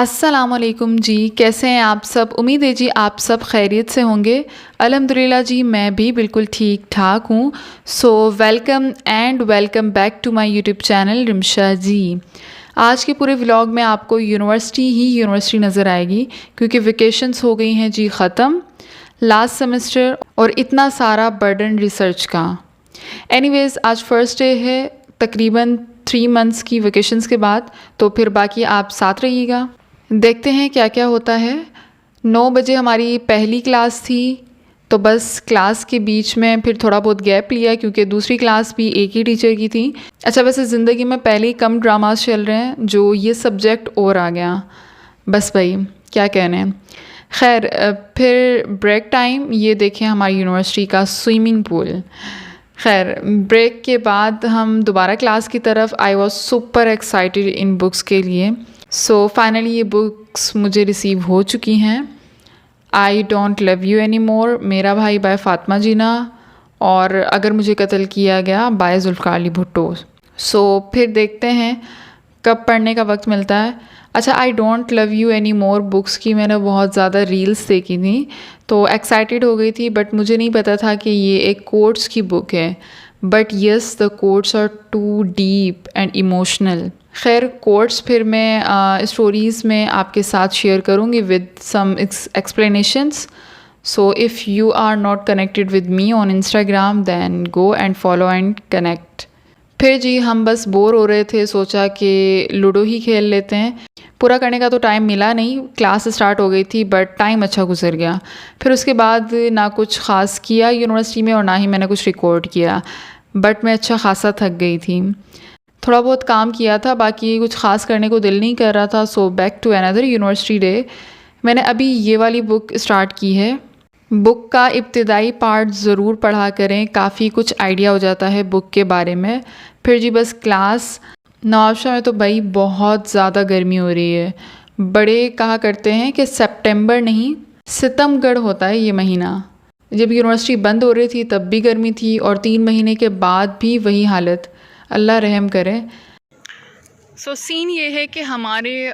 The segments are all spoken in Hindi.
अस्सलामुअलैकुम जी, कैसे हैं आप सब। उम्मीद है जी आप सब खैरियत से होंगे। अल्हम्दुलिल्लाह जी मैं भी बिल्कुल ठीक ठाक हूँ। So welcome and welcome back to my YouTube channel Rimsha ji. आज के पूरे व्लॉग में आपको यूनिवर्सिटी नज़र आएगी क्योंकि वेकेशंस हो गई हैं जी ख़त्म, लास्ट सेमेस्टर और इतना सारा बर्डन रिसर्च का। एनीवेज़ आज फर्स्ट डे है तकरीबन 3 मंथ्स की वेकेशंस के बाद, तो फिर बाकी आप साथ रहिएगा। देखते हैं क्या क्या होता है। 9 बजे हमारी पहली क्लास थी, तो बस क्लास के बीच में फिर थोड़ा बहुत गैप लिया क्योंकि दूसरी क्लास भी एक ही टीचर की थी। अच्छा वैसे ज़िंदगी में पहले ही कम ड्रामास चल रहे हैं जो ये सब्जेक्ट और आ गया, बस भाई क्या कहने। खैर फिर ब्रेक टाइम, ये देखें हमारी यूनिवर्सिटी का स्विमिंग पूल। खैर ब्रेक के बाद हम दोबारा क्लास की तरफ। I was super excited in books के लिए। सो फाइनली ये बुक्स मुझे रिसीव हो चुकी हैं। I don't love you any more, मेरा भाई बाय फातिमा जीना, और अगर मुझे कत्ल किया गया बाय जुल्फ़िकार अली भुट्टो। सो फिर देखते हैं कब पढ़ने का वक्त मिलता है। अच्छा I don't love you any more books की मैंने बहुत ज़्यादा रील्स देखी थी तो एक्साइटेड हो गई थी, बट मुझे नहीं पता था कि ये एक कोट्स की बुक है। But yes the quotes are too deep and emotional. खैर कोट्स फिर मैं स्टोरीज़ में आपके साथ शेयर करूँगी with some explanations. So if you are not connected with me on Instagram then go and follow and connect. फिर जी हम बस बोर हो रहे थे, सोचा कि लूडो ही खेल लेते हैं। पूरा करने का तो टाइम मिला नहीं, क्लास स्टार्ट हो गई थी, बट टाइम अच्छा गुजर गया। फिर उसके बाद ना कुछ ख़ास किया यूनिवर्सिटी में और ना ही मैंने कुछ रिकॉर्ड किया, बट मैं अच्छा खासा थक गई थी। थोड़ा बहुत काम किया था, बाकी कुछ ख़ास करने को दिल नहीं कर रहा था। So back to another university day. मैंने अभी ये वाली बुक स्टार्ट की है। बुक का इब्तिदाई पार्ट ज़रूर पढ़ा करें, काफ़ी कुछ आइडिया हो जाता है बुक के बारे में। फिर जी बस क्लास। नवाबशाह में तो भाई बहुत ज़्यादा गर्मी हो रही है। बड़े कहा करते हैं कि सितंबर नहीं सितमगढ़ होता है ये महीना। जब यूनिवर्सिटी बंद हो रही थी तब भी गर्मी थी और 3 महीने के बाद भी वही हालत। अल्लाह रहम करे। सो सीन ये है कि हमारे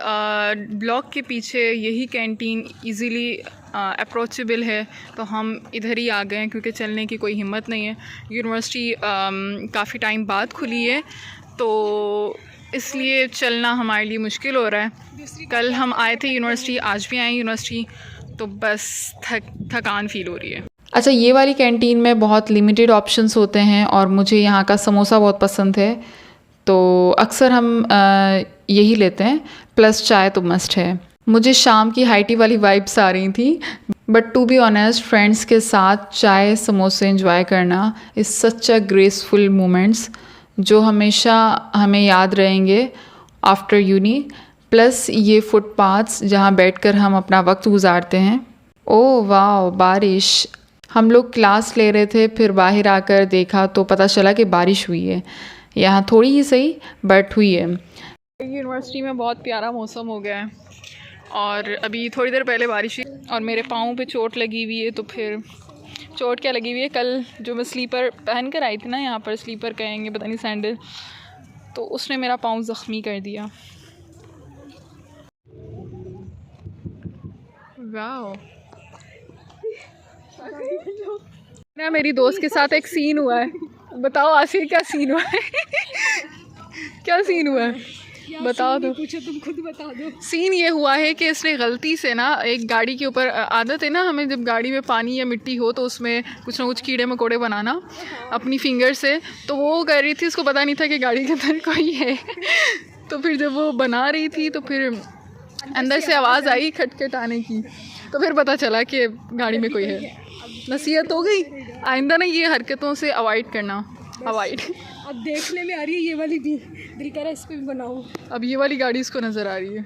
ब्लॉक के पीछे यही कैंटीन इजीली अप्रोचेबल है, तो हम इधर ही आ गए हैं क्योंकि चलने की कोई हिम्मत नहीं है। यूनिवर्सिटी काफ़ी टाइम बाद खुली है तो इसलिए चलना हमारे लिए मुश्किल हो रहा है। कल हम आए थे यूनिवर्सिटी, आज भी आए यूनिवर्सिटी, तो बस थकान फील हो रही है। अच्छा ये वाली कैंटीन में बहुत लिमिटेड ऑप्शंस होते हैं और मुझे यहाँ का समोसा बहुत पसंद है, तो अक्सर हम यही लेते हैं, प्लस चाय तो मस्ट है। मुझे शाम की हाई टी वाली वाइब्स आ रही थी, but to be honest friends के साथ चाय समोसे एंजॉय करना is such a graceful moments जो हमेशा हमें याद रहेंगे आफ्टर यूनी। प्लस ये फुटपाथ्स जहाँ बैठकर हम अपना वक्त गुजारते हैं। ओह वाह बारिश। हम लोग क्लास ले रहे थे, फिर बाहर आकर देखा तो पता चला कि बारिश हुई है। यहाँ थोड़ी ही सही बट हुई है। यूनिवर्सिटी में बहुत प्यारा मौसम हो गया है और अभी थोड़ी देर पहले बारिश हुई और मेरे पाँव पे चोट लगी हुई है। तो फिर चोट क्या लगी हुई है, कल जो मैं स्लीपर पहन कर आई थी ना, यहाँ पर स्लीपर कहेंगे पता नहीं सैंडल, तो उसने मेरा पाँव ज़ख्मी कर दिया। वाह ना मेरी दोस्त के साथ एक सीन हुआ है। बताओ आसिर क्या सीन हुआ है? क्या सीन हुआ है बताओ तो। पूछो तुम खुद बता दो। सीन ये हुआ है कि इसने गलती से ना एक गाड़ी के ऊपर, आदत है ना हमें जब गाड़ी में पानी या मिट्टी हो तो उसमें कुछ ना कुछ कीड़े मकोड़े बनाना अपनी फिंगर से, तो वो कर रही थी, उसको पता नहीं था कि गाड़ी के अंदर कोई है। तो फिर जब वो बना रही थी तो फिर अंदर से आवाज़ आई खटखट आने की, तो फिर पता चला कि गाड़ी में कोई है। नसीहत हो गई, आइंदा ना ये हरकतों से अवॉइड करना। अवॉइड। अब देखने में आ रही है ये वाली भी, दिल कर रहा है इस पे भी बनाऊं। अब ये वाली गाड़ी इसको नज़र आ रही है।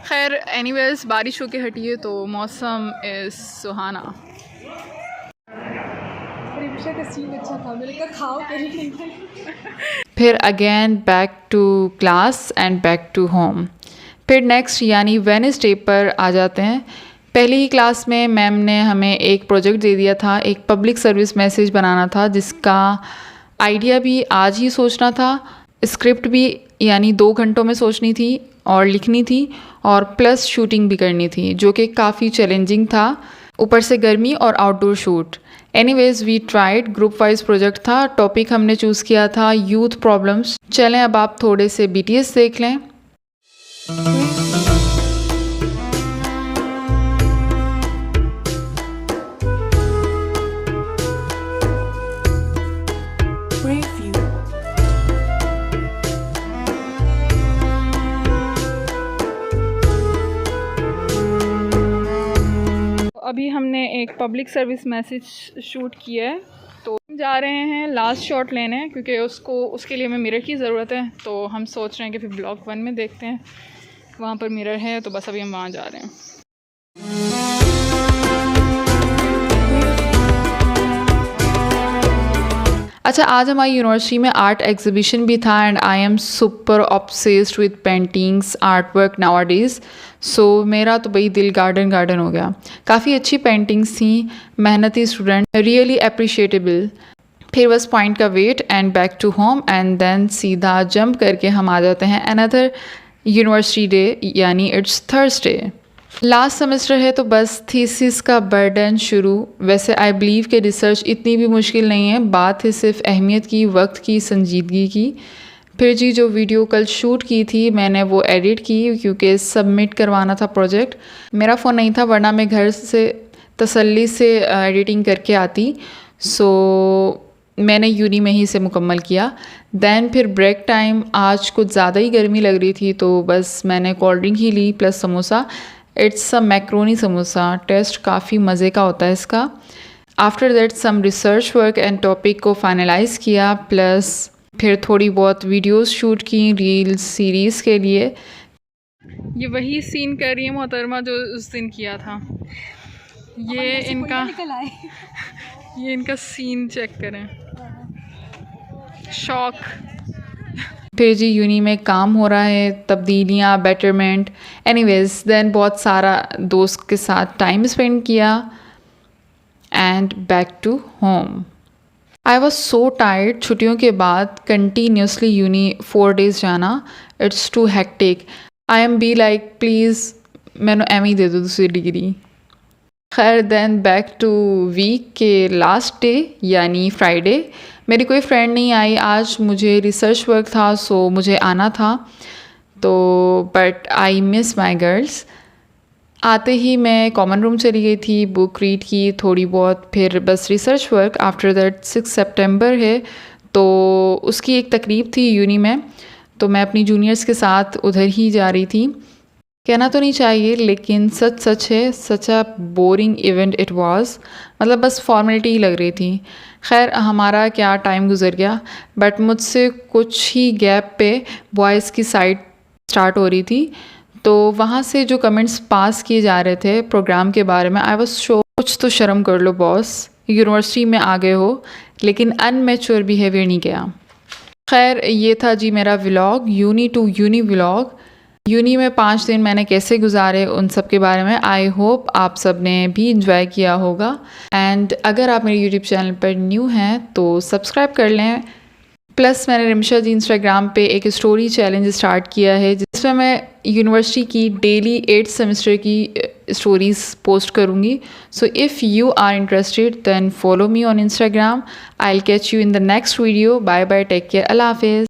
खैर एनीवेज बारिश होके हटी है तो मौसम इज़ सुहाना। रिक्शा का सीन अच्छा था, मैंने कहा खाओ कहीं नहीं। फिर again back to class and back to home. फिर नेक्स्ट यानी वेडनेसडे पर आ जाते हैं। पहली ही क्लास में मैम ने हमें एक प्रोजेक्ट दे दिया था, एक पब्लिक सर्विस मैसेज बनाना था जिसका आइडिया भी आज ही सोचना था, स्क्रिप्ट भी यानी 2 घंटों में सोचनी थी और लिखनी थी और प्लस शूटिंग भी करनी थी, जो कि काफ़ी चैलेंजिंग था, ऊपर से गर्मी और outdoor shoot. Anyways we tried, group wise project था। टॉपिक हमने चूज़ किया था यूथ प्रॉब्लम्स। चलें अब आप थोड़े से BTS देख लें। अभी हमने एक पब्लिक सर्विस मैसेज शूट किया है, तो हम जा रहे हैं लास्ट शॉट लेने, क्योंकि उसके लिए हमें मिरर की ज़रूरत है। तो हम सोच रहे हैं कि फिर ब्लॉक 1 में देखते हैं, वहाँ पर मिरर है, तो बस अभी हम वहाँ जा रहे हैं। अच्छा, आज हमारी यूनिवर्सिटी में आर्ट एग्जीबिशन भी था and I am super obsessed with paintings, art work nowadays. So मेरा तो भाई दिल गार्डन गार्डन हो गया। काफ़ी अच्छी पेंटिंग्स थी, मेहनती स्टूडेंट, रियली अप्रिशिएटेबल। फिर बस पॉइंट का wait and back to home and then सीधा जंप करके हम आ जाते हैं अनदर यूनिवर्सिटी डे, यानी इट्स थर्सडे। लास्ट सेमेस्टर है तो बस थीसिस का बर्डन शुरू। वैसे आई बिलीव कि रिसर्च इतनी भी मुश्किल नहीं है, बात है सिर्फ अहमियत की, वक्त की, संजीदगी की। फिर जी जो वीडियो कल शूट की थी मैंने वो एडिट की, क्योंकि सबमिट करवाना था प्रोजेक्ट। मेरा फ़ोन नहीं था, वरना मैं घर से तसल्ली से एडिटिंग करके आती। सो मैंने यूनी में ही से मुकम्मल किया। दैन फिर ब्रेक टाइम, आज कुछ ज़्यादा ही गर्मी लग रही थी तो बस मैंने कोल्ड ड्रिंक ही ली plus samosa. It's a macaroni samosa, taste काफ़ी मज़े का होता है इसका। After that some research work and topic को फाइनलाइज़ किया, प्लस फिर थोड़ी बहुत वीडियोस शूट की रील्स सीरीज़ के लिए। ये वही सीन कर रही है मोहतरमा जो उस दिन किया था। ये इनका सीन चेक करें, शॉक। फिर जी यूनी में काम हो रहा है, तब्दीलियाँ, बेटरमेंट। एनीवेज देन बहुत सारा दोस्त के साथ टाइम स्पेंड किया and back to home. I was so tired. छुट्टियों के बाद कंटिन्यूसली यूनी 4 डेज़ जाना, it's too hectic. I am be like please मैंने एम ही दे दो दूसरी डिग्री। खैर देन बैक टू वीक के लास्ट डे यानी फ्राइडे। मेरी कोई फ्रेंड नहीं आई आज, मुझे रिसर्च वर्क था सो मुझे आना था, तो but I miss my girls. आते ही मैं कॉमन रूम चली गई थी, बुक रीड की थोड़ी बहुत, फिर बस रिसर्च वर्क। आफ्टर दैट 6 सितंबर है तो उसकी एक तकरीब थी यूनी में, तो मैं अपनी जूनियर्स के साथ उधर ही जा रही थी। कहना तो नहीं चाहिए लेकिन सच सच है, such a boring event it was. मतलब बस फॉर्मेलिटी ही लग रही थी। खैर हमारा क्या टाइम गुजर गया, बट मुझसे कुछ ही गैप पे बॉयज़ की साइड स्टार्ट हो रही थी, तो वहाँ से जो कमेंट्स पास किए जा रहे थे प्रोग्राम के बारे में, आई वाज शो कुछ तो शर्म कर लो बॉस, यूनिवर्सिटी में आ गए हो, लेकिन अनमेच्योर बिहेवियर नहीं किया। खैर ये था जी मेरा vlog, uni to uni vlog. Uni में 5 दिन मैंने कैसे गुजारे उन सब के बारे में। आई होप आप सब ने भी इंजॉय किया होगा। एंड अगर आप मेरे यूट्यूब चैनल पर न्यू हैं तो सब्सक्राइब कर लें। प्लस मैंने रिमशा जी इंस्टाग्राम पे एक स्टोरी चैलेंज स्टार्ट किया है, जिसमें मैं यूनिवर्सिटी की डेली 8th सेमेस्टर की स्टोरीज़ पोस्ट करूँगी। So if you are interested then follow me on Instagram. I will catch you in the next video. Bye bye, take care, अल्लाह हाफिज़।